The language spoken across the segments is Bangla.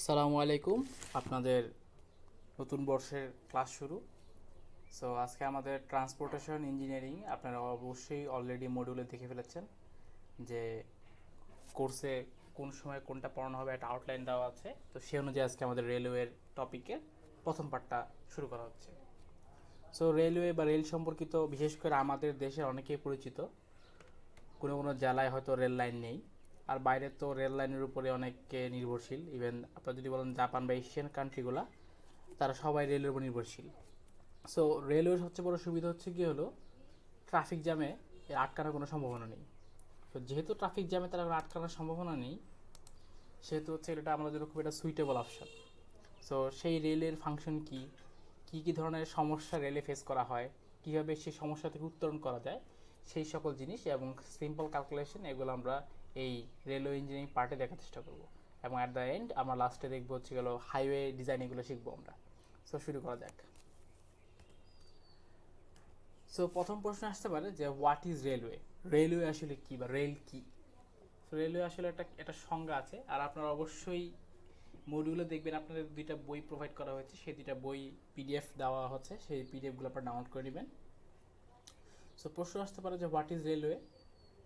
আসসালামু আলাইকুম। আপনাদের নতুন বর্ষের ক্লাস শুরু। সো আজকে আমাদের ট্রান্সপোর্টেশন ইঞ্জিনিয়ারিং আপনারা অবশ্যই অলরেডি মডিউলে দেখে ফেলেছেন যে কোর্সে কোন সময় কোনটা পড়ানো হবে একটা আউটলাইন দেওয়া আছে। তো সেই অনুযায়ী আজকে আমাদের রেলওয়ের টপিকের প্রথম পার্টটা শুরু করা হচ্ছে। সো রেলওয়ে বা রেল সম্পর্কিত বিশেষ করে আমাদের দেশে অনেকেই পরিচিত, কোনো কোনো জেলায় হয়তো রেল লাইন নেই, আর বাইরে তো রেল লাইনের উপরে অনেকে নির্ভরশীল। ইভেন আপনারা যদি বলেন জাপান বা এশিয়ান কান্ট্রিগুলা, তারা সবাই রেলের উপর নির্ভরশীল। সো রেলওয়ের সবচেয়ে বড় সুবিধা হচ্ছে কি হলো, ট্রাফিক জ্যামে এর আটকানোর কোনো সম্ভাবনা নেই। তো যেহেতু ট্রাফিক জ্যামে তার আটকানোর সম্ভাবনা নেই, সেহেতু হচ্ছে এটা আমাদের জন্য খুব একটা সুইটেবল অপশন। সো সেই রেলের ফাংশন কি, কী কী ধরনের সমস্যা রেলে ফেস করা হয়, কীভাবে সেই সমস্যা থেকে উত্তরণ করা যায়, সেই সকল জিনিস এবং সিম্পল ক্যালকুলেশন এগুলো আমরা এই রেলওয়ে ইঞ্জিনিয়ারিং পার্টে দেখার চেষ্টা করব। এবং অ্যাট দ্য এন্ড আমরা লাস্টে দেখবো হচ্ছে গেলো হাইওয়ে ডিজাইন, এগুলো শিখবো আমরা। সো শুরু করা যাক। সো প্রথম প্রশ্ন আসতে পারে যে হোয়াট ইজ রেলওয়ে, রেলওয়ে আসলে কী বা রেল কী। রেলওয়ে আসলে একটা সংজ্ঞা আছে, আর আপনারা অবশ্যই মডিউলে দেখবেন আপনাদের দুইটা বই প্রোভাইড করা হয়েছে, সেই দুইটা বই পিডিএফ দেওয়া হচ্ছে, সেই পিডিএফগুলো আপনারা ডাউনলোড করে নেবেন। সো প্রশ্ন আসতে পারে যে হোয়াট ইজ রেলওয়ে,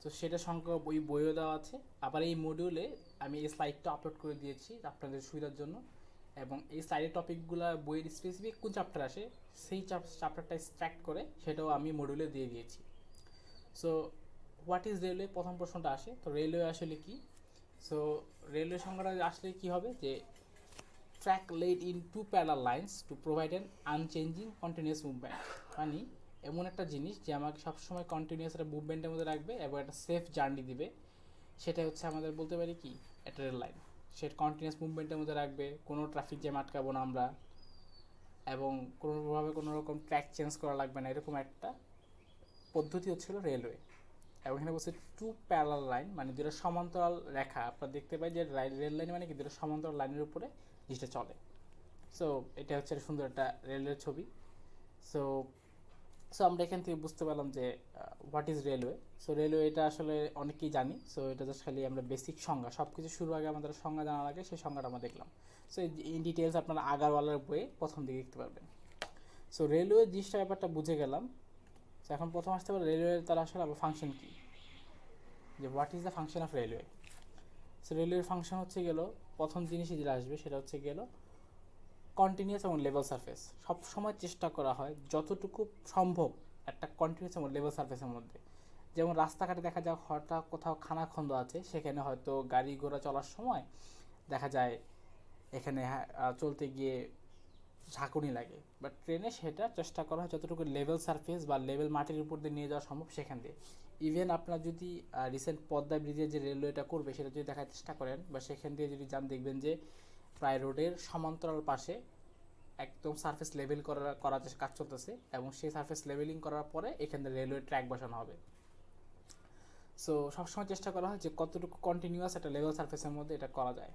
তো সেটা সংখ্যা বইও দেওয়া আছে। আবার এই মডিউলে আমি এই স্লাইডটা আপলোড করে দিয়েছি আপনাদের সুবিধার জন্য, এবং এই স্লাইডের টপিকগুলো বইয়ের স্পেসিফিক কোন চ্যাপ্টার আসে সেই চ্যাপ্টারটা এক্সট্র্যাক্ট করে সেটাও আমি মডিউলে দিয়ে দিয়েছি। সো হোয়াট ইজ রেলওয়ে, প্রথম প্রশ্নটা আসে। তো রেলওয়ে আসলে কি? সো রেলওয়ে সংখ্যাটা আসলে কি হবে যে track laid in two parallel lines to provide an unchanging continuous movement, মানে এমন একটা জিনিস যে আমাকে সবসময় কন্টিনিউয়াস একটা মুভমেন্টের মধ্যে রাখবে এবং একটা সেফ জার্নি দিবে। সেটা হচ্ছে আমাদের বলতে পারি কি একটা রেল লাইন। সে কন্টিনিউয়াস মুভমেন্টের মধ্যে রাখবে, কোনো ট্রাফিক জ্যাম আটকাবো না আমরা, এবং কোনোভাবে কোনো রকম ট্র্যাক চেঞ্জ করা লাগবে না, এরকম একটা পদ্ধতি হচ্ছিল রেলওয়ে। এবং এখানে বলছে টু প্যারালাল লাইন, মানে দুটো সমান্তরাল রেখা। আপনারা দেখতে পাই যে রেল লাইন মানে কি দুটো সমান্তরাল লাইনের উপরে জিনিসটা চলে। সো এটা হচ্ছে সুন্দর একটা রেলের ছবি। সো সো আমরা এখান থেকে বুঝতে পারলাম যে what is railway. So railway এটা আসলে অনেকেই জানি। সো এটা জাস্ট খালি আমরা বেসিক সংজ্ঞা, সব কিছু শুরু আগে আমাদের সংজ্ঞা জানা লাগে, সেই সংজ্ঞাটা আমরা দেখলাম। সো ইন ডিটেলস আপনারা আগারওয়ালার বইয়ে প্রথম দিকে দেখতে পারবেন। সো রেলওয়ে জিনিসটা ব্যাপারটা বুঝে গেলাম। সো এখন প্রথম আসতে পারে রেলওয়ে তার আসলে আবার ফাংশন কী, যে what is the function of railway. So রেলওয়ের ফাংশন হচ্ছে গেল, প্রথম জিনিসই যেটা আসবে সেটা হচ্ছে গেল কন্টিনিউয়াস এবং লেভেল সারফেস। সব সময় চেষ্টা করা হয় যতটুকু সম্ভব একটা কন্টিনিউয়াস এবং লেভেল সারফেসের মধ্যে। যেমন রাস্তাঘাটে দেখা যায় হঠাৎ কোথাও খানাখন্দ আছে, সেখানে হয়তো গাড়ি ঘোড়া চলার সময় দেখা যায় এখানে চলতে গিয়ে ঝাঁকুনি লাগে, বাট ট্রেনে সেটা চেষ্টা করা হয় যতটুকু লেভেল সারফেস বা লেভেল মাটির উপর দিয়ে নিয়ে যাওয়া সম্ভব সেখান দিয়ে। ইভেন আপনার যদি রিসেন্ট পদ্মা ব্রিজের যে রেলওয়েটা করবে সেটা যদি দেখার চেষ্টা করেন বা সেখান দিয়ে যদি যান, দেখবেন যে প্রায় রোডের সমান্তরাল পাশে একদম সারফেস লেভেল করার যে কাজ চলতেছে, এবং সেই সারফেস লেভেলিং করার পরে এখানে রেলওয়ে ট্র্যাক বসানো হবে। সো সবসময় চেষ্টা করা হয় যে কতটুকু কন্টিনিউয়াস একটা লেভেল সারফেসের মধ্যে এটা করা যায়।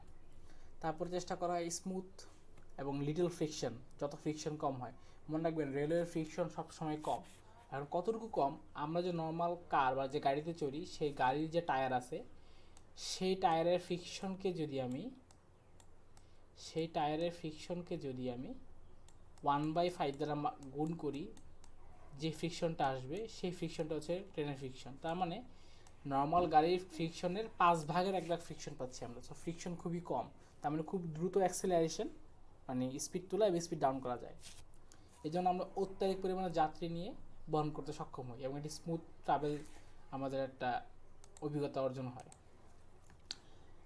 তারপরে চেষ্টা করা হয় স্মুথ এবং লিটল ফ্রিকশন, যত ফ্রিকশন কম হয়। মনে রাখবেন রেলওয়ের ফ্রিকশন সবসময় কম। এখন কতটুকু কম, আমরা যে নর্মাল কার বা যে গাড়িতে চড়ি সেই গাড়ির যে টায়ার আছে সেই টায়ারের ফ্রিকশনকে যদি আমি সেই টায়ারের ফ্রিকশনকে যদি আমি 1/5 দ্বারা গুণ করি, যে ফ্রিকশনটা আসবে সেই ফ্রিকশনটা হচ্ছে ট্রেনের ফ্রিকশন। তার মানে নর্মাল গাড়ির ফ্রিকশনের 5/1 ফ্রিকশন পাচ্ছি আমরা। সো ফ্রিকশন খুবই কম, তার মানে খুব দ্রুত অ্যাক্সেলারেশন, মানে স্পিড তোলা এবং স্পিড ডাউন করা যায়। এই জন্য আমরা অত্যাধিক পরিমাণে যাত্রী নিয়ে বহন করতে সক্ষম হই এবং এটি স্মুথ ট্রাভেল আমাদের একটা অভিজ্ঞতা অর্জন হয়।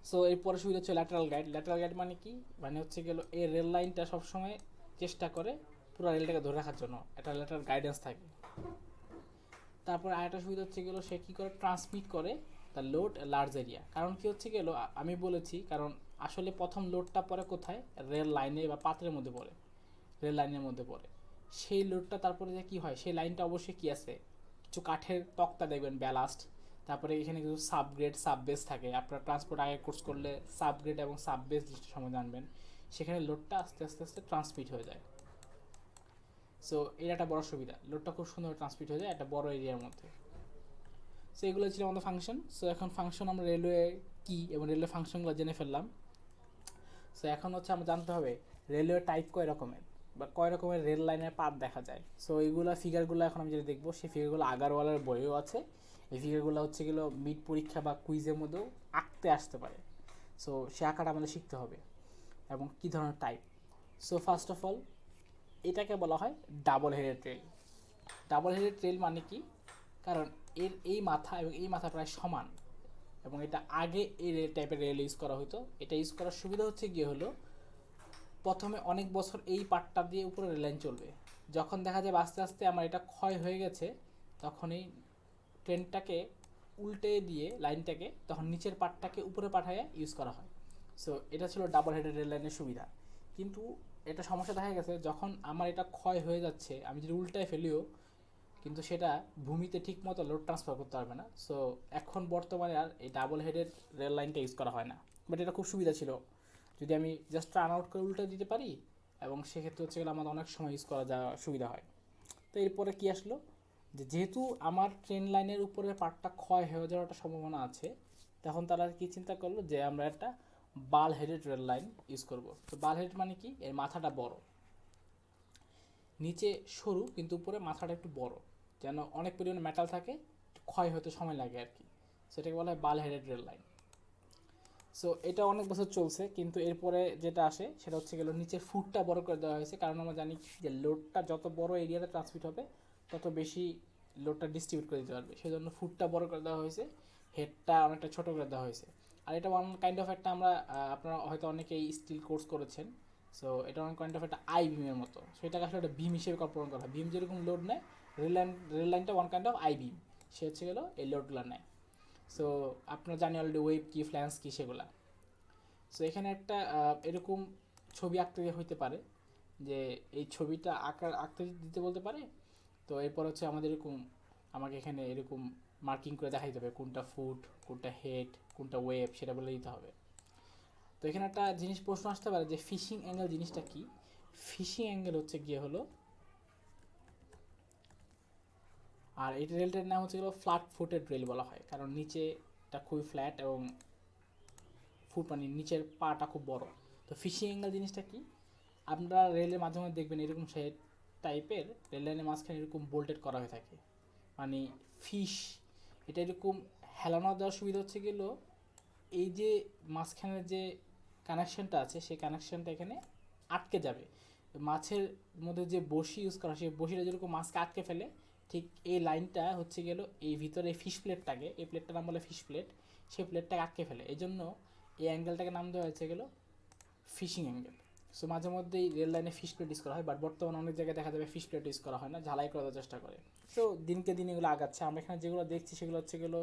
সো এরপরে সুবিধা হচ্ছে ল্যাটারাল গাইড। ল্যাটারাল গাইড মানে কি, মানে হচ্ছে গেল এই রেল লাইনটা সবসময় চেষ্টা করে পুরো রেলটাকে ধরে রাখার জন্য একটা ল্যাটারাল গাইডেন্স থাকে। তারপর আরেকটা সুবিধা হচ্ছে গেলো সে কী করে ট্রান্সমিট করে দ্য লোড লার্জ এরিয়া। কারণ কি হচ্ছে গেলো আমি বলেছি, কারণ আসলে প্রথম লোডটা পড়ে কোথায়, রেল লাইনে বা পাত্রের মধ্যে পড়ে, রেল লাইনের মধ্যে পড়ে। সেই লোডটা তারপরে যে কী হয়, সেই লাইনটা অবশ্যই কী আছে, কিছু কাঠের তক্তা দেখবেন ব্যালাস্ট, তারপরে এখানে কিছু সাবগ্রেড সাববেস থাকে। আপনার ট্রান্সপোর্ট আগে কোর্স করলে সাবগ্রেড এবং সাববেস জিনিসটা সময় জানবেন। সেখানে লোডটা আস্তে আস্তে আস্তে ট্রান্সমিট হয়ে যায়। সো এটা একটা বড় সুবিধা, লোডটা খুব সুন্দর ট্রান্সমিট হয়ে যায় একটা বড় এরিয়ার মধ্যে। সো এগুলো ছিল আমাদের ফাংশন। সো এখন ফাংশন আমরা রেলওয়ে কী এবং রেলওয়ে ফাংশনগুলো জেনে ফেললাম। সো এখন হচ্ছে আমরা জানতে হবে রেলওয়ে টাইপ কয় রকমের বা কয় রকমের রেল লাইনের পাত দেখা যায়। সো এইগুলো ফিগারগুলো এখন আমি যেটা দেখবো সেই ফিগারগুলো আগারওয়ালার বইও আছে। এই ফিগারগুলো হচ্ছে গেলো মিড পরীক্ষা বা কুইজের মধ্যেও আঁকতে আসতে পারে। সো সে আঁকাটা আমাদের শিখতে হবে এবং কী ধরনের type. So first of all এটাকে বলা হয় double headed rail. Double headed rail মানে কি, কারণ এর এই মাথা এবং এই মাথা প্রায় সমান এবং এটা আগে এই টাইপের রেল ইউজ করা হতো। এটা ইউজ করার সুবিধা হচ্ছে গিয়ে হলো প্রথমে অনেক বছর এই পার্টটা দিয়ে উপরে রেল লাইন চলবে, যখন দেখা যাবে আস্তে আস্তে আমার এটা ক্ষয় হয়ে গেছে তখন এই ট্রেনটাকে উল্টে দিয়ে লাইনটাকে তখন নিচের পার্টটাকে উপরে পাঠায় ইউজ করা হয়। সো এটা ছিল ডাবল হেডেড রেল লাইনের সুবিধা। কিন্তু এটা সমস্যা দেখা গেছে যখন আমার এটা ক্ষয় হয়ে যাচ্ছে, আমি যদি উল্টায় ফেলিও কিন্তু সেটা ভূমিতে ঠিক মতো লোড ট্রান্সফার করতে পারবে না। সো এখন বর্তমানে আর এই ডাবল হেডেড রেল লাইনটা ইউজ করা হয় না, বাট এটা খুব সুবিধা ছিল যদি আমি জাস্ট রান আউট করে উল্টে দিতে পারি, এবং সেক্ষেত্রে হচ্ছে গেলে আমাদের অনেক সময় ইউজ করা যাওয়া সুবিধা হয়। তো এরপরে কী আসলো, যেহেতু আমার ট্রেন লাইনের উপরে পার্টটা ক্ষয় হয়ে যাওয়ার একটা সম্ভাবনা আছে, তখন তারা কি চিন্তা করলো যে আমরা একটা বাল হেডেড রেল লাইন ইউজ করব। তো বাল হেড মানে কি, এর মাথাটা বড়, নিচে সরু কিন্তু উপরে মাথাটা একটু বড়, যেন অনেক পরিমাণে মেটাল থাকে, ক্ষয় হতে সময় লাগে আর কি। সেটাকে বলা হয় বাল হেডেড রেল লাইন। সো এটা অনেক বছর চলছে, কিন্তু এরপরে যেটা আসে সেটা হচ্ছে গেল নিচের ফুটটা বড় করে দেওয়া হয়েছে, কারণ আমরা জানি যে লোডটা যত বড় এরিয়াতে ট্রান্সমিট হবে তত বেশি লোডটা ডিস্ট্রিবিউট করে দিতে পারবে, সেই জন্য ফুটটা বড় করে দেওয়া হয়েছে, হেডটা অনেকটা ছোটো করে দেওয়া হয়েছে। আর এটা ওয়ান কাইন্ড অফ একটা আমরা আপনারা হয়তো অনেকেই স্টিল কোর্স করেছেন, সো এটা ওয়ান কাইন্ড অফ একটা আই বিমের মতো। সো এটাকে আসলে একটা বিম হিসেবে কল্পনা করা হয়। বিম যেরকম লোড নেয়, রেল লাইনটা ওয়ান কাইন্ড অফ আই বিম, সে হচ্ছে গেলো এই লোডগুলো নেয়। সো আপনারা জানি অলরেডি ওয়েব কী, ফ্ল্যান্স কী সেগুলা। সো এখানে একটা এরকম ছবি আঁকতে হইতে পারে, যে এই ছবিটা আঁকতে দিতে বলতে পারে। তো এরপর হচ্ছে আমাদের এরকম আমাকে এখানে এরকম মার্কিং করে দেখাইতে হবে কোনটা ফুট, কোনটা হেড, কোনটা ওয়েব, সেটা বলে দিতে হবে। তো এখানে একটা জিনিস প্রশ্ন আসতে পারে যে ফিশিং অ্যাঙ্গেল জিনিসটা কি। ফিশিং অ্যাঙ্গেল হচ্ছে গিয়ে হলো, আর এই রেলটার নাম হচ্ছে গেলো ফ্ল্যাট ফুটেড রেল বলা হয়, কারণ নিচেটা খুবই ফ্ল্যাট এবং ফুট মানে নিচের পাটা খুব বড়। তো ফিশিং অ্যাঙ্গেল জিনিসটা কি, আপনারা রেলের মাধ্যমে দেখবেন এরকম শেড টাইপের রেল লাইনের মাঝখানে এরকম বোল্টেড করা হয়ে থাকে, মানে ফিশ। এটা এরকম হেলানো দেওয়ার সুবিধা হচ্ছে গেল এই যে মাঝখানের যে কানেকশনটা আছে সেই কানেকশনটা এখানে আটকে যাবে। মাছের মধ্যে যে বসি ইউজ করা, সেই বসিটা যেরকম মাছকে আটকে ফেলে, ঠিক এই লাইনটা হচ্ছে গেল এই ভিতরে ফিশ প্লেটটাকে, এই প্লেটটার নাম বলে ফিশ প্লেট, সেই প্লেটটাকে আটকে ফেলে। এই জন্য এই অ্যাঙ্গেলটাকে নাম দেওয়া হয়েছে গেল ফিশিং অ্যাঙ্গেল। সো মাঝে মধ্যেই রেল লাইনে ফিশ প্লেট ইউজ করা হয়, বাট বর্তমানে অনেক জায়গায় দেখা যাবে ফিশ প্লেট ইউজ করা হয় না, ঝালাই করার চেষ্টা করে। সো দিনকে দিন এগুলো আগাচ্ছে। আমরা এখানে যেগুলো দেখছি সেগুলো হচ্ছে গেলো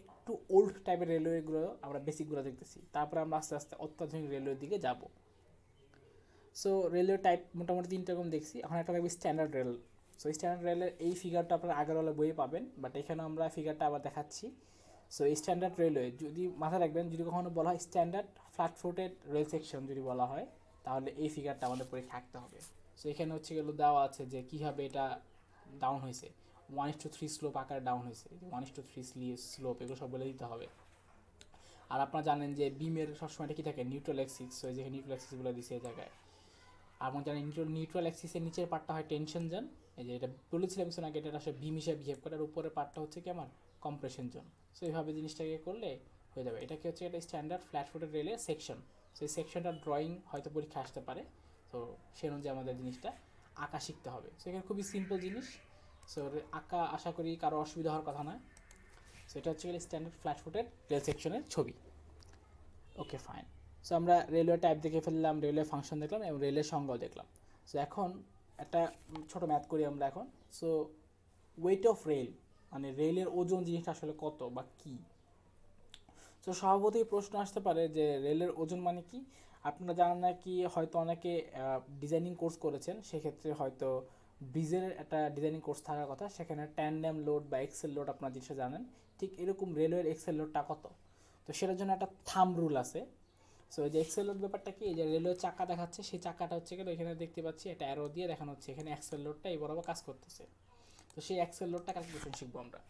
একটু ওল্ড টাইপের রেলওয়েগুলো, আমরা বেসিকগুলো দেখতেছি, তারপরে আমরা আস্তে আস্তে অত্যাধুনিক রেলওয়ের দিকে যাব। সো রেলওয়ে টাইপ মোটামুটি তিনটা রকম দেখছি, এখন একটা দেখবি স্ট্যান্ডার্ড রেল। সো স্ট্যান্ডার্ড রেলের এই ফিগারটা আপনারা আগেরওয়ালা বইয়ে পাবেন, বাট এখানে আমরা ফিগারটা আবার দেখাচ্ছি। সো স্ট্যান্ডার্ড রেলওয়ে যদি মাথায় রাখবেন, যদি কখনো বলা হয় standard flat footed rail section যদি বলা হয়, তাহলে এই ফিগারটা আমাদের পরীক্ষা থাকতে হবে। সো এখানে হচ্ছে গেলো দেওয়া আছে যে কীভাবে এটা ডাউন হয়েছে, 1:3 স্লোপ আকারে ডাউন হয়েছে, 1:3 স্লোপ, এগুলো সব বলে দিতে হবে। আর আপনারা জানেন যে বিমের সবসময় এটা কী থাকে, নিউট্রাল অ্যাক্সিস। সো এই যে নিউট্রাল অ্যাক্সিসগুলো দিচ্ছে এই জায়গায়। আপনারা জানেন নিউট্রাল অ্যাক্সিসের নিচের পার্টটা হয় টেনশন জোন, এই যে এটা বলেছিলাম কিছু আগে, এটা আসলে বিম হিসেবে বিহেভ করে, আর উপরের পার্টটা হচ্ছে কি আমার কম্প্রেশন জোন। সো এইভাবে জিনিসটাকে করলে হয়ে যাবে। এটাকে হচ্ছে একটা স্ট্যান্ডার্ড ফ্ল্যাট ফুটেড রেলের সেকশন। সো এই সেকশনটার ড্রয়িং হয়তো পরীক্ষা আসতে পারে, তো সে অনুযায়ী আমাদের জিনিসটা আঁকা শিখতে হবে। সো এখানে খুবই সিম্পল জিনিস, সো আঁকা আশা করি কারো অসুবিধা হওয়ার কথা নয়। সো এটা হচ্ছে স্ট্যান্ডার্ড ফ্ল্যাট ফুটেড রেল সেকশনের ছবি। Okay fine. সো আমরা রেলওয়ে টাইপ দেখে ফেললাম, রেলওয়ে ফাংশন দেখলাম এবং রেলের সংজ্ঞাও দেখলাম। সো এখন একটা ছোটো ম্যাথ করি আমরা এখন। সো ওয়েট অফ রেল মানে রেলের ওজন জিনিসটা আসলে কত বা কী। সো স্বভাবতই প্রশ্ন আসতে পারে যে রেলের ওজন মানে কি। আপনারা জানেন না কি, হয়তো অনেকে ডিজাইনিং কোর্স করেছেন, সেক্ষেত্রে হয়তো ব্রিজের একটা ডিজাইনিং কোর্স থাকার কথা, সেখানে ট্যান্ডেম লোড বা এক্সেল লোড আপনারা জিনিসটা জানেন। ঠিক এরকম রেলওয়ের এক্সেল লোডটা কত, তো সেটার জন্য একটা থাম্ব রুল আছে। সো এই যে এক্সেল লোড ব্যাপারটা কি, এই যে রেলওয়ে চাকা দেখাচ্ছে, সেই চাকাটা হচ্ছে গেলে এখানে দেখতে পাচ্ছি একটা অ্যারো দিয়ে দেখানো হচ্ছে, এখানে এক্সেল লোডটা এই বরাবর কাজ করতেছে। তো সেই এক্সেল লোডটা ক্যালকুলেশন শিখবো আমরা।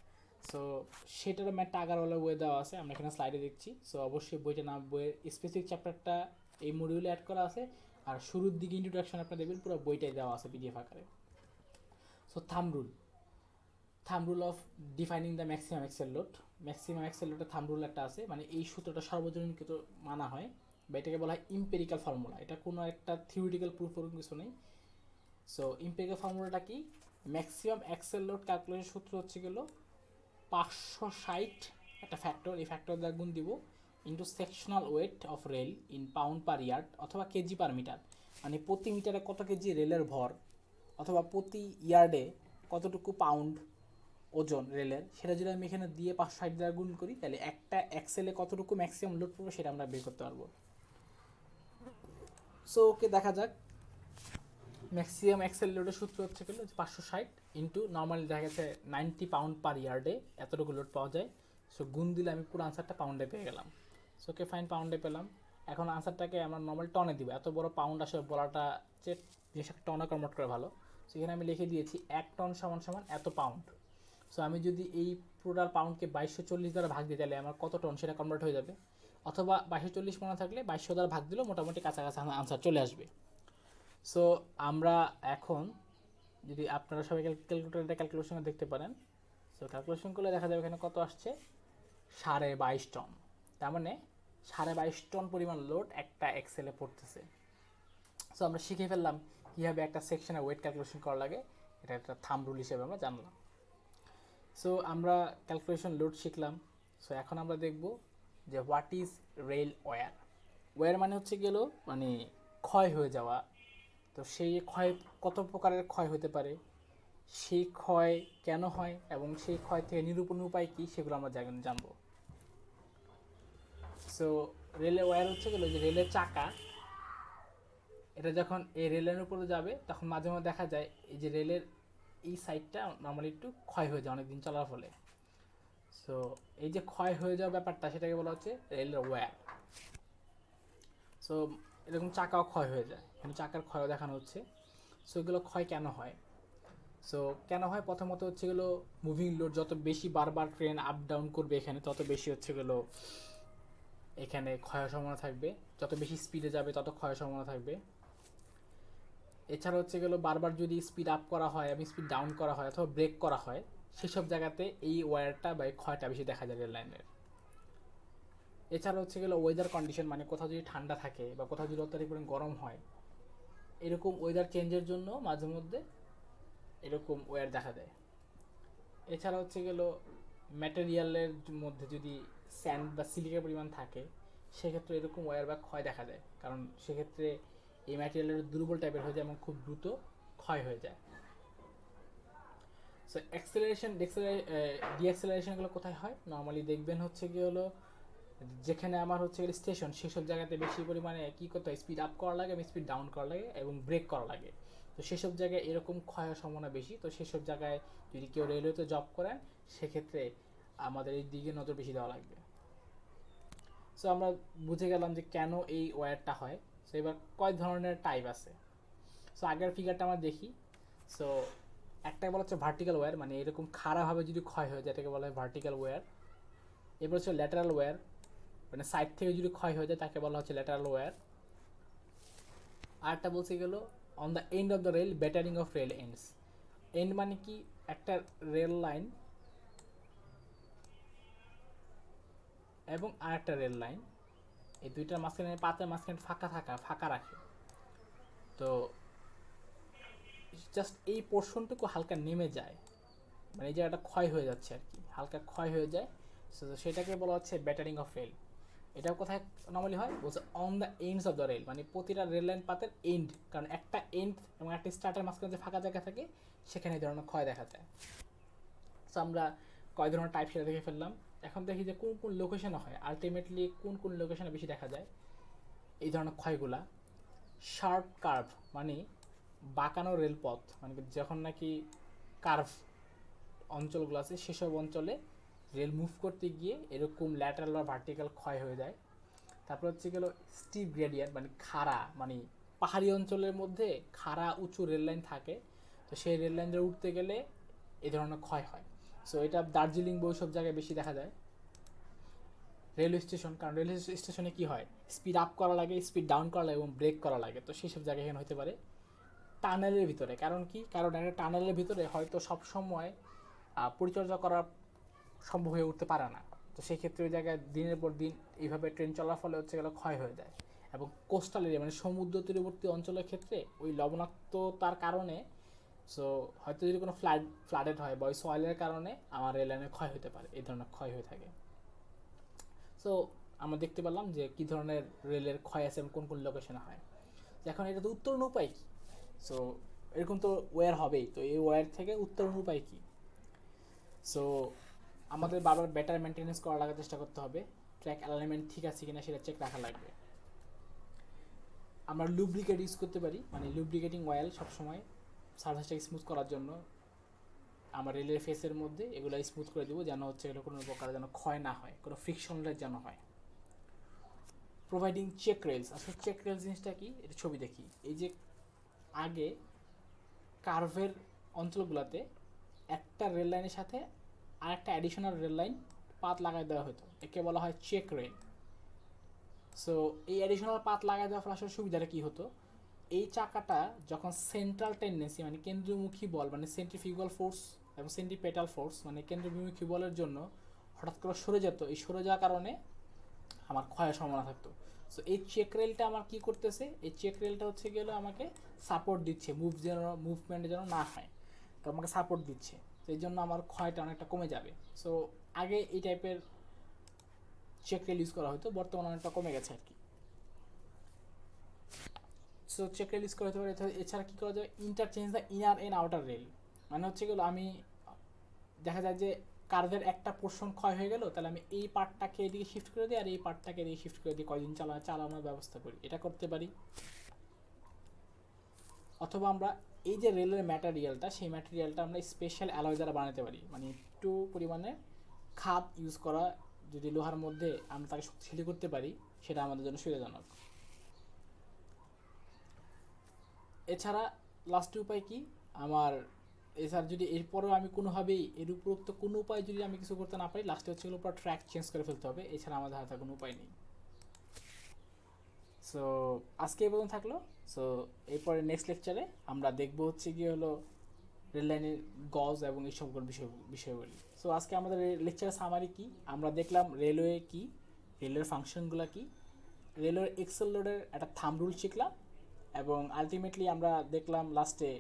সো সেটার ম্যাথটা আগারওয়ালা বইয়ে দেওয়া আছে, আমরা এখানে স্লাইডে দেখছি। সো অবশ্যই বইটা না, বইয়ের স্পেসিফিক চ্যাপ্টারটা এই মডিউলে অ্যাড করা আছে। আর শুরুর দিকে ইন্ট্রোডাকশন আপনারা দেখবেন পুরো বইটাই দেওয়া আছে পিডিএফ আকারে। So thumb rule of defining the maximum axle load. Maximum axle লোডের থাম্ব রুল একটা আছে, মানে এই সূত্রটা সার্বজনীনকৃত মানা হয়, বা এটাকে বলা হয় ইম্পেরিক্যাল ফর্মুলা। এটা কোনো একটা থিওরিটিক্যাল প্রুফ কিছু নেই। সো ইম্পেরিক্যাল ফর্মুলাটা কি? ম্যাক্সিমাম এক্সেল লোড ক্যালকুলেশন সূত্র হচ্ছে গেল 560 একটা ফ্যাক্টর, এই ফ্যাক্টর দ্বারা গুণ দিব into sectional weight of rail in pound per yard অথবা কেজি পার মিটার, মানে প্রতি মিটারে কত কেজি রেলের ভর, অথবা প্রতি ইয়ার্ডে কতটুকু পাউন্ড ওজন রেলের, সেটা যদি আমি এখানে দিয়ে 560 দ্বারা গুণ করি, তাহলে একটা এক্সেলে কতটুকু ম্যাক্সিমাম লোড পড়বে সেটা আমরা বের করতে পারবো। সো ওকে, দেখা যাক। ম্যাক্সিমাম এক্সেল লোডের সূত্র হচ্ছে গেল 560 ইন্টু নর্মালি দেখা গেছে 90 পাউন্ড পার ইয়ার্ডে এতটুকু লোড পাওয়া যায়। সো গুণ দিলে আমি পুরো আনসারটা পাউন্ডে পেয়ে গেলাম। সো ওকে ফাইন, পাউন্ডে পেলাম। এখন আনসারটাকে আমরা নর্মাল টনে দিব, এত বড় পাউন্ড আসলে বলাটা যে জিনিসটাকে টনে কনভার্ট করে ভালো। সেখানে আমি লিখে দিয়েছি 1 টন সমান সমান এত পাউন্ড। সো আমি যদি এই টোটাল পাউন্ডকে 2240 দ্বারা ভাগ দিই, তাহলে আমার কত টন সেটা কনভার্ট হয়ে যাবে। অথবা 2240 মনে থাকলে 2200 দ্বারা ভাগ দিলেও মোটামুটি কাছাকাছি আনসার চলে আসবে। সো আমরা এখন যদি আপনারা সবাই ক্যালকুলেটরটা ক্যালকুলেশন দেখতে পারেন, সো ক্যালকুলেশন করলে দেখা যাবে এখানে কত আসছে, 22.5 টন। তার মানে 22.5 টন পরিমাণ লোড একটা এক্সেলে পড়তেছে। সো আমরা শিখে ফেললাম কীভাবে একটা সেকশনে ওয়েট ক্যালকুলেশন করা লাগে, এটা একটা থাম্ব রুল হিসেবে আমরা জানলাম। সো আমরা ক্যালকুলেশন লোড শিখলাম। সো এখন আমরা দেখব যে what is rail wear. Wear মানে হচ্ছে গেল মানে ক্ষয় হয়ে যাওয়া। তো সেই ক্ষয় কত প্রকারের ক্ষয় হতে পারে, সেই ক্ষয় কেন হয়, এবং সেই ক্ষয় থেকে নিরূপণের উপায় কী, সেগুলো আমরা জানবো। সো রেলের ওয়্যার হচ্ছে গেল যে রেলের চাকা, এটা যখন এই রেলের উপরে যাবে তখন মাঝে মাঝে দেখা যায় এই যে রেলের এই সাইডটা নর্মালি একটু ক্ষয় হয়ে যায় অনেকদিন চলার ফলে। সো এই যে ক্ষয় হয়ে যাওয়া ব্যাপারটা, সেটাকে বলা হচ্ছে রেলের ওয়্যার। সো এরকম চাকাও ক্ষয় হয়ে যায়, কিন্তু চাকার ক্ষয়ও দেখানো হচ্ছে। সো এগুলো ক্ষয় কেন হয়? সো কেন হয়, প্রথমত হচ্ছে গেলো মুভিং লোড যত বেশি বারবার ট্রেন আপ ডাউন করবে এখানে, তত বেশি হচ্ছে গেলো এখানে ক্ষয়ের সম্ভাবনা থাকবে। যত বেশি স্পিডে যাবে তত ক্ষয়ের সম্ভাবনা থাকবে। এছাড়া হচ্ছে গেলো বারবার যদি স্পিড আপ করা হয় এবং স্পিড ডাউন করা হয় অথবা ব্রেক করা হয়, সেসব জায়গাতে এই ওয়্যারটা বা এই ক্ষয়টা বেশি দেখা যায় রেল লাইনের। এছাড়া হচ্ছে গেলো ওয়েদার কন্ডিশন, মানে কোথাও যদি ঠান্ডা থাকে বা কোথাও যদি অত্যাধিক পরিমাণ গরম হয়, এরকম ওয়েদার চেঞ্জের জন্য মাঝে মধ্যে এরকম ওয়্যার দেখা দেয়। এছাড়া হচ্ছে গেলো ম্যাটেরিয়ালের মধ্যে যদি স্যান্ড বা সিলিকের পরিমাণ থাকে, সেক্ষেত্রে এরকম ওয়্যার বা ক্ষয় দেখা যায়, কারণ সেক্ষেত্রে এই ম্যাটেরিয়ালের দুর্বল টাইপের হয়ে যায় এবং খুব দ্রুত ক্ষয় হয়ে যায়। সো অ্যাক্সেলারেশন ডিঅ্যাক্সেলারেশনগুলো কোথায় হয়? নর্মালি দেখবেন হচ্ছে কি হলো, যেখানে আমার হচ্ছে স্টেশন, সেসব জায়গাতে বেশি পরিমাণে কী করতে হয়, স্পিড আপ করা লাগে এবং স্পিড ডাউন করা লাগে এবং ব্রেক করা লাগে। তো সেসব জায়গায় এরকম ক্ষয়ের সম্ভাবনা বেশি। তো সেসব জায়গায় যদি কেউ রেলওয়েতে জব করেন, সেক্ষেত্রে আমাদের এই দিকে নজর বেশি দেওয়া লাগবে। সো আমরা বুঝে গেলাম যে কেন এই ওয়্যারটা হয়। সো এবার কয় ধরনের টাইপ আছে। সো আগের ফিগারটা আমরা দেখি। সো একটা বলা হচ্ছে ভার্টিক্যাল ওয়্যার, মানে এরকম খাড়াভাবে যদি ক্ষয় হয়, যেটাকে বলা হয় ভার্টিক্যাল ওয়্যার। এবার হচ্ছে ল্যাটারাল ওয়্যার, মানে সাইড থেকে যদি ক্ষয় হয়ে যায় তাকে বলা হচ্ছে ল্যাটারাল ওয়্যার। আরেকটা বলতে গেল on the end of the rail, battering of rail ends. End মানে কি, একটা রেল লাইন এবং আরেকটা রেল লাইন, এই দুইটার মাঝখানে পাতের মাঝখানে ফাঁকা রাখে। তো জাস্ট এই পোর্শনটুকু হালকা নেমে যায়, মানে এই জায়গাটা ক্ষয় হয়ে যাচ্ছে আর কি, হালকা ক্ষয় হয়ে যায়। সো সেটাকে বলা হচ্ছে ব্যাটারিং অফ রেল। এটা কোথায় নর্মালি হয়? বলছে on the ends of the rail, মানে প্রতিটা রেল লাইন পাতের এন্ড, কারণ একটা এন্ড এবং একটা স্টার্টের মাঝখানে যে ফাঁকা জায়গা থাকে, সেখানে এই ধরনের ক্ষয় দেখা যায়। সো আমরা কয় ধরনের টাইপ সেটা দেখে ফেললাম। এখন দেখি যে কোন কোন লোকেশনে হয়, আলটিমেটলি কোন কোন লোকেশনে বেশি দেখা যায় এই ধরনের ক্ষয়গুলা। শার্প কার্ভ মানে বাঁকানো রেলপথ, মানে যখন নাকি কার্ভ অঞ্চলগুলো আছে, সেসব অঞ্চলে রেল মুভ করতে গিয়ে এরকম ল্যাটারাল বা ভার্টিক্যাল ক্ষয় হয়ে যায়। তারপর হচ্ছে গেল স্টিপ গ্রেডিয়েন্ট, মানে খাড়া, মানে পাহাড়ি অঞ্চলের মধ্যে খাড়া উঁচু রেল লাইন থাকে, তো সেই রেল লাইন দিয়ে উঠতে গেলে এই ধরনের ক্ষয় হয়। সো এটা দার্জিলিং বা ওইসব জায়গায় বেশি দেখা যায়। রেলওয়ে স্টেশন, কারণ রেলওয়ে স্টেশনে কী হয়, স্পিড আপ করা লাগে, স্পিড ডাউন করা লাগে এবং ব্রেক করা লাগে। তো সেই সব জায়গায় এখানে হতে পারে টানেলের ভিতরে। কারণ কি, কারণ একটা টানেলের ভিতরে হয়তো সবসময় পরিচর্যা করা সম্ভব হয়ে উঠতে পারে না। তো সেই ক্ষেত্রে ওই জায়গায় দিনের পর দিন এইভাবে ট্রেন চলার ফলে হচ্ছে গেলে ক্ষয় হয়ে যায়। এবং কোস্টাল এরিয়া মানে সমুদ্র তীরবর্তী অঞ্চলের ক্ষেত্রে ওই লবণাক্ততার কারণে, সো হয়তো যদি কোনো ফ্লাডেড হয় বা ওই সয়েলের কারণে আমার রেল লাইনের ক্ষয় হতে পারে, এই ধরনের ক্ষয় হয়ে থাকে। সো আমরা দেখতে পেলাম যে কী ধরনের রেলের ক্ষয় আছে এবং কোন কোন লোকেশনে হয়। এখন এটা তো উত্তরণ উপায় কী? সো এরকম তো ওয়্যার হবেই, তো এই ওয়্যার থেকে উত্তরণ উপায় কী? সো আমাদের বারবার বেটার মেনটেনেন্স করা লাগার চেষ্টা করতে হবে, ট্র্যাক অ্যালাইনমেন্ট ঠিক আছে কিনা সেটা চেক রাখা লাগবে। আমরা লুব্রিকেট ইউজ করতে পারি, মানে লুব্রিকেটিং অয়েল সবসময় সারফেসটাকে স্মুথ করার জন্য আমার রেলের ফেসের মধ্যে এগুলো স্মুথ করে দেবো, যেন হচ্ছে এগুলো কোনো প্রকার যেন ক্ষয় না হয়, কোনো ফ্রিকশনলেস যেন হয়। প্রোভাইডিং চেক রেলস, আসলে চেক রেলস জিনিসটা কি, এটা ছবি দেখি। এই যে আগে কার্ভের অঞ্চলগুলোতে একটা রেল লাইনের সাথে আরেকটা অ্যাডিশনাল রেল লাইন পাত লাগাই দেওয়া হতো, একে বলা হয় চেক রেল। সো এই অ্যাডিশনাল পাত লাগাই দেওয়ার ফলে আসলে সুবিধাটা কী হতো, এই চাকাটা যখন সেন্ট্রাল টেন্ডেন্সি মানে কেন্দ্রমুখী বল মানে সেন্ট্রিফিউগাল ফোর্স এবং সেন্ট্রিপেটাল ফোর্স মানে কেন্দ্রবিমুখী বলের জন্য হঠাৎ করে সরে যেত, এই সরে যাওয়ার কারণে আমার ক্ষয়ের সম্ভাবনা থাকতো। সো এই চেক রেলটা আমার কী করতেছে, এই চেক রেলটা হচ্ছে গেলে আমাকে সাপোর্ট দিচ্ছে, মুভমেন্টের যেন না হয়, তো আমাকে সাপোর্ট দিচ্ছে, তো এই জন্য আমার ক্ষয়টা অনেকটা কমে যাবে। সো আগে এই টাইপের চেক রেল ইউজ করা হতো, বর্তমানে অনেকটা কমে গেছে আর কি। সো চেক রেল ইউজ করা হতে পারে। এছাড়া কী করা যায়, interchange the inner and outer rail, মানে হচ্ছে গেলো আমি দেখা যায় যে কার্ভের একটা পোর্শন ক্ষয় হয়ে গেল, তাহলে আমি এই পার্টটাকে এদিকে শিফট করে দিই আর এই পার্টটাকে এদিকে শিফট করে দিই, কয়দিন চালানোর ব্যবস্থা করি, এটা করতে পারি। অথবা আমরা এই যে রেলের ম্যাটেরিয়ালটা, সেই ম্যাটেরিয়ালটা আমরা স্পেশাল অ্যালয় দ্বারা বানাতে পারি, মানে একটু পরিমাণে খাদ ইউজ করা, যদি লোহার মধ্যে আমরা তাকে শক্তিশালী করতে পারি সেটা আমাদের জন্য সুবিধাজনক। এছাড়া লাস্ট উপায় কি আমার, এছাড়া যদি এরপরেও আমি কোনোভাবেই এর উপরোক্ত কোনো উপায় যদি আমি কিছু করতে না পারি, লাস্টে হচ্ছে এগুলো পুরো ট্র্যাক চেঞ্জ করে ফেলতে হবে, এছাড়া আমাদের হাতে কোনো উপায় নেই। সো আজকে এই পর্যন্ত থাকলো। সো এরপরে নেক্সট লেকচারে আমরা দেখবো হচ্ছে গিয়ে হলো রেল লাইনের গজ এবং এই সকল বিষয়গুলি। সো আজকে আমাদের লেকচারের সামারি কি, আমরা দেখলাম রেলওয়ে কি, রেলের ফাংশনগুলো কি, রেলওয়ের এক্সেল লোডের একটা থাম্ব রুল শিখলাম, এবং আলটিমেটলি আমরা দেখলাম লাস্টে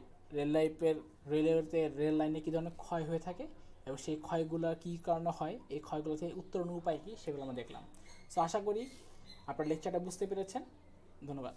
রেলওয়েতে রেল লাইনে কী ধরনের ক্ষয় হয়ে থাকে এবং সেই ক্ষয়গুলো কী কারণে হয়, এই ক্ষয়গুলো থেকে উত্তরণের উপায় কী সেগুলো আমরা দেখলাম। সো আশা করি আপনারা লেকচারটা বুঝতে পেরেছেন। ধন্যবাদ।